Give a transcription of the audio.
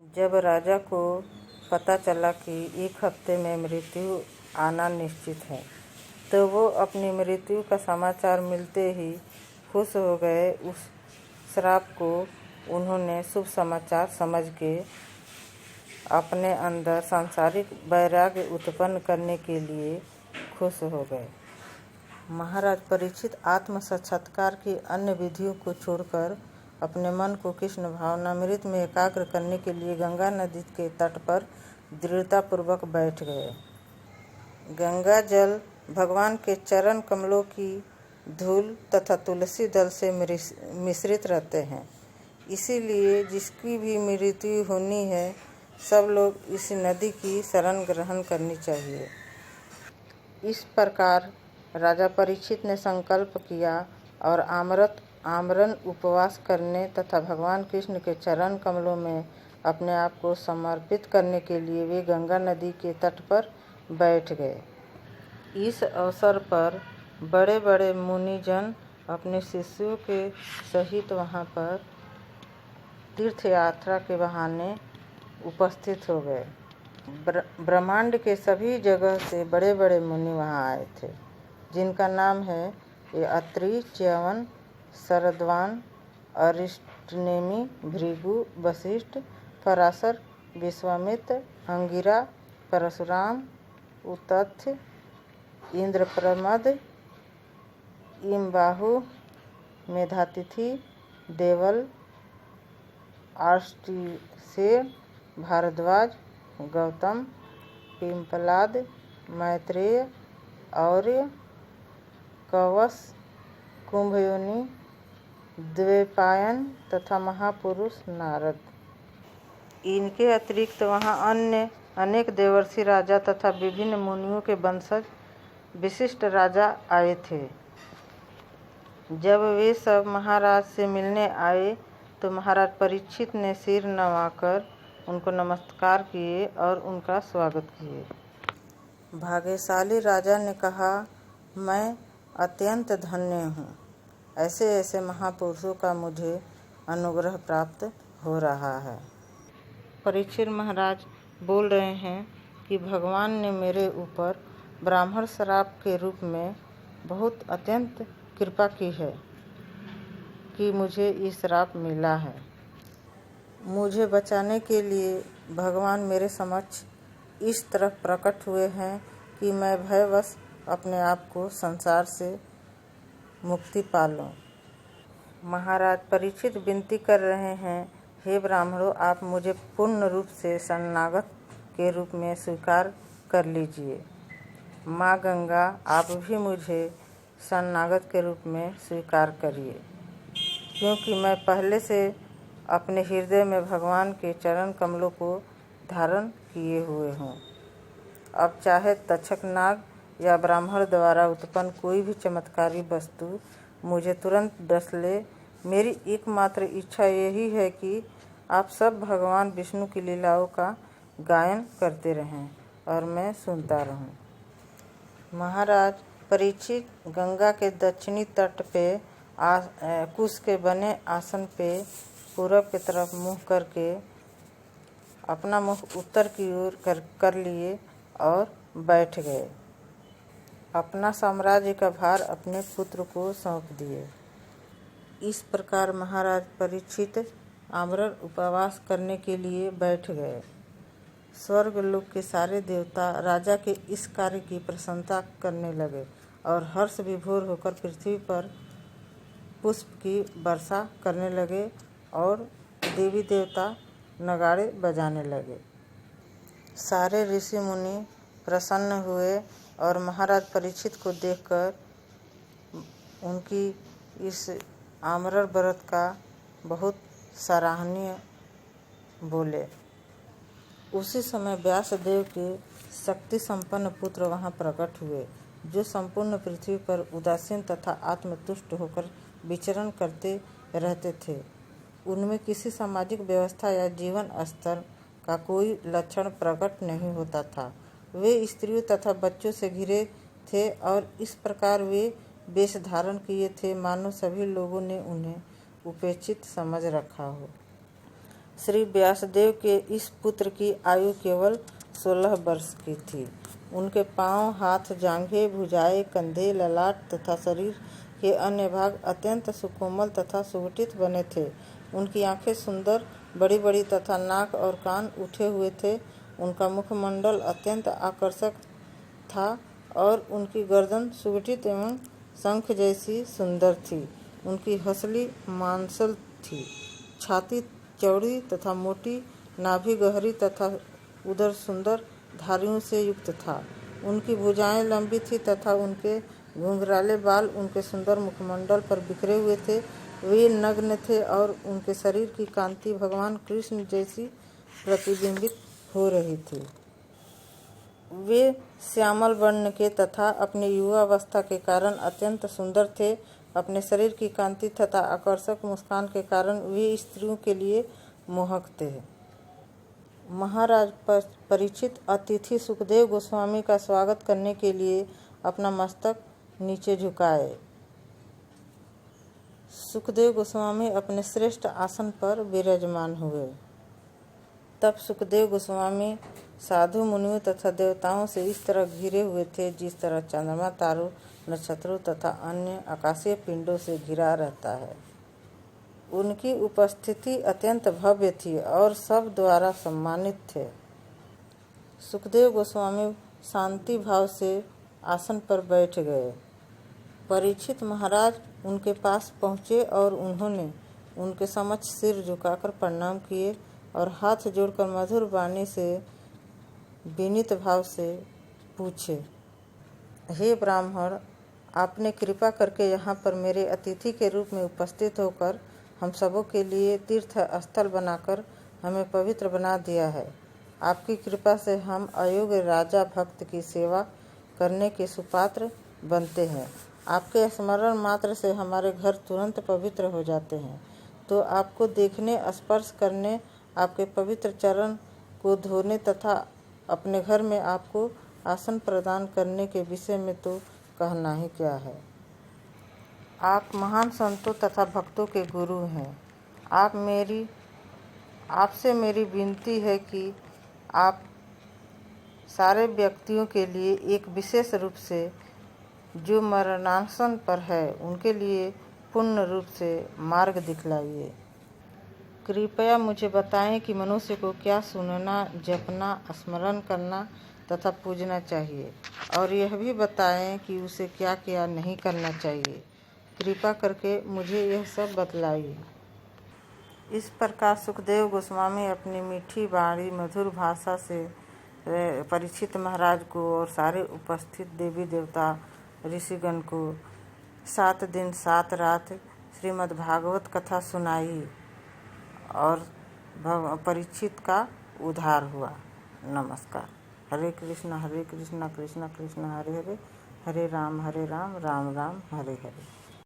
जब राजा को पता चला कि एक हफ्ते में मृत्यु आना निश्चित है, तो वो अपनी मृत्यु का समाचार मिलते ही खुश हो गए। उस श्राप को उन्होंने शुभ समाचार समझ के अपने अंदर सांसारिक वैराग्य उत्पन्न करने के लिए खुश हो गए। महाराज परीक्षित आत्म साक्षात्कार की अन्य विधियों को छोड़कर अपने मन को कृष्ण भावनामृत में एकाग्र करने के लिए गंगा नदी के तट पर दृढ़तापूर्वक बैठ गए। गंगा जल भगवान के चरण कमलों की धूल तथा तुलसी दल से मिश्रित रहते हैं, इसीलिए जिसकी भी मृत्यु होनी है, सब लोग इस नदी की शरण ग्रहण करनी चाहिए। इस प्रकार राजा परीक्षित ने संकल्प किया और आमरण उपवास करने तथा भगवान कृष्ण के चरण कमलों में अपने आप को समर्पित करने के लिए वे गंगा नदी के तट पर बैठ गए। इस अवसर पर बड़े बड़े मुनिजन अपने शिष्यों के सहित वहां पर तीर्थ यात्रा के बहाने उपस्थित हो गए। ब्रह्मांड के सभी जगह से बड़े बड़े मुनि वहां आए थे, जिनका नाम है अत्रि, च्यवन, शरद्वान, अरिष्टनेमि, भृगु, वशिष्ठ, पराशर, विश्वामित्र, अंगिरा, परशुराम, उतथ्य, इंद्रप्रमद, इमबाहु, मेधातिथि, देवल, आष्टीसेन, भारद्वाज, गौतम, पिंपलाद, मैत्रेय, और्य, कवस, कुंभयोनि, द्वैपायन तथा महापुरुष नारद। इनके अतिरिक्त वहां अन्य अनेक देवर्षि राजा तथा विभिन्न मुनियों के वंशज विशिष्ट राजा आए थे। जब वे सब महाराज से मिलने आए तो महाराज परीक्षित ने सिर नवाकर उनको नमस्कार किए और उनका स्वागत किए। भाग्यशाली राजा ने कहा, मैं अत्यंत धन्य हूँ। ऐसे ऐसे महापुरुषों का मुझे अनुग्रह प्राप्त हो रहा है। परीक्षित महाराज बोल रहे हैं कि भगवान ने मेरे ऊपर ब्राह्मण श्राप के रूप में बहुत अत्यंत कृपा की है कि मुझे ये श्राप मिला है। मुझे बचाने के लिए भगवान मेरे समक्ष इस तरह प्रकट हुए हैं कि मैं भयवश अपने आप को संसार से मुक्ति पा लूं। महाराज परीक्षित विनती कर रहे हैं, हे ब्राह्मणों, आप मुझे पूर्ण रूप से शरणागत के रूप में स्वीकार कर लीजिए। माँ गंगा, आप भी मुझे शरणागत के रूप में स्वीकार करिए, क्योंकि मैं पहले से अपने हृदय में भगवान के चरण कमलों को धारण किए हुए हूँ। अब चाहे तक्षक नाग या ब्राह्मण द्वारा उत्पन्न कोई भी चमत्कारी वस्तु मुझे तुरंत डस ले, मेरी एकमात्र इच्छा यही है कि आप सब भगवान विष्णु की लीलाओं का गायन करते रहें और मैं सुनता रहूं। महाराज परीक्षित गंगा के दक्षिणी तट पे कुश के बने आसन पे पूरब की तरफ मुँह करके अपना मुख उत्तर की ओर कर लिए और बैठ गए। अपना साम्राज्य का भार अपने पुत्र को सौंप दिए। इस प्रकार महाराज परीक्षित आमरण उपवास करने के लिए बैठ गए। स्वर्ग लोक के सारे देवता राजा के इस कार्य की प्रशंसा करने लगे और हर्ष विभोर होकर पृथ्वी पर पुष्प की वर्षा करने लगे और देवी देवता नगाड़े बजाने लगे। सारे ऋषि मुनि प्रसन्न हुए और महाराज परीक्षित को देखकर उनकी इस आमरण व्रत का बहुत सराहनीय बोले। उसी समय व्यासदेव के शक्ति संपन्न पुत्र वहां प्रकट हुए, जो संपूर्ण पृथ्वी पर उदासीन तथा आत्मतुष्ट होकर विचरण करते रहते थे। उनमें किसी सामाजिक व्यवस्था या जीवन स्तर का कोई लक्षण प्रकट नहीं होता था। वे स्त्रियों तथा बच्चों से घिरे थे और इस प्रकार वे वेश धारण किए थे मानो सभी लोगों ने उन्हें उपेक्षित समझ रखा हो। श्री व्यासदेव के इस पुत्र की आयु केवल 16 वर्ष की थी। उनके पांव, हाथ, जांघें, भुजाएं, कंधे, ललाट तथा शरीर के अन्य भाग अत्यंत सुकोमल तथा सुगठित बने थे। उनकी आंखें सुंदर, बड़ी बड़ी तथा नाक और कान उठे हुए थे। उनका मुखमंडल अत्यंत आकर्षक था और उनकी गर्दन सुगठित एवं शंख जैसी सुंदर थी। उनकी हंसली मांसल थी, छाती चौड़ी तथा मोटी, नाभि गहरी तथा उदर सुंदर धारियों से युक्त था। उनकी भुजाएं लंबी थी तथा उनके घुंघराले बाल उनके सुंदर मुखमंडल पर बिखरे हुए थे। वे नग्न थे और उनके शरीर की कांति भगवान कृष्ण जैसी प्रतिबिंबित हो रही थी। वे श्यामल वर्ण के तथा अपनी युवावस्था के कारण अत्यंत सुंदर थे। अपने शरीर की कांति तथा आकर्षक मुस्कान के कारण वे स्त्रियों के लिए मोहक थे। महाराज परीक्षित अतिथि सुखदेव गोस्वामी का स्वागत करने के लिए अपना मस्तक नीचे झुकाए। सुखदेव गोस्वामी अपने श्रेष्ठ आसन पर विराजमान हुए। तब सुखदेव गोस्वामी साधु मुनियों तथा देवताओं से इस तरह घिरे हुए थे जिस तरह चंद्रमा तारों, नक्षत्रों तथा अन्य आकाशीय पिंडों से घिरा रहता है। उनकी उपस्थिति अत्यंत भव्य थी और सब द्वारा सम्मानित थे। सुखदेव गोस्वामी शांति भाव से आसन पर बैठ गए। परीक्षित महाराज उनके पास पहुँचे और उन्होंने उनके समक्ष सिर झुकाकर प्रणाम किए और हाथ जोड़कर मधुर वाणी से विनीत भाव से पूछे, हे ब्राह्मण, आपने कृपा करके यहाँ पर मेरे अतिथि के रूप में उपस्थित होकर हम सबों के लिए तीर्थ स्थल बनाकर हमें पवित्र बना दिया है। आपकी कृपा से हम अयोग्य राजा भक्त की सेवा करने के सुपात्र बनते हैं। आपके स्मरण मात्र से हमारे घर तुरंत पवित्र हो जाते हैं। तो आपको देखने, स्पर्श करने, आपके पवित्र चरण को धोने तथा अपने घर में आपको आसन प्रदान करने के विषय में तो कहना ही क्या है। आप महान संतों तथा भक्तों के गुरु हैं। आपसे मेरी विनती है कि आप सारे व्यक्तियों के लिए एक विशेष रूप से जो मरणासन पर है उनके लिए पूर्ण रूप से मार्ग दिखलाइए। कृपया मुझे बताएं कि मनुष्य को क्या सुनना, जपना, स्मरण करना तथा पूजना चाहिए और यह भी बताएं कि उसे क्या क्या नहीं करना चाहिए। कृपा करके मुझे यह सब बतलाइए। इस प्रकार सुखदेव गोस्वामी अपनी मीठी वाणी, मधुर भाषा से परीक्षित महाराज को और सारे उपस्थित देवी देवता ऋषिगण को 7 दिन 7 रात श्रीमद् भागवत कथा सुनाई और परीक्षित का उद्धार हुआ। नमस्कार। हरे कृष्णा कृष्णा कृष्णा हरे हरे, हरे राम राम राम हरे हरे।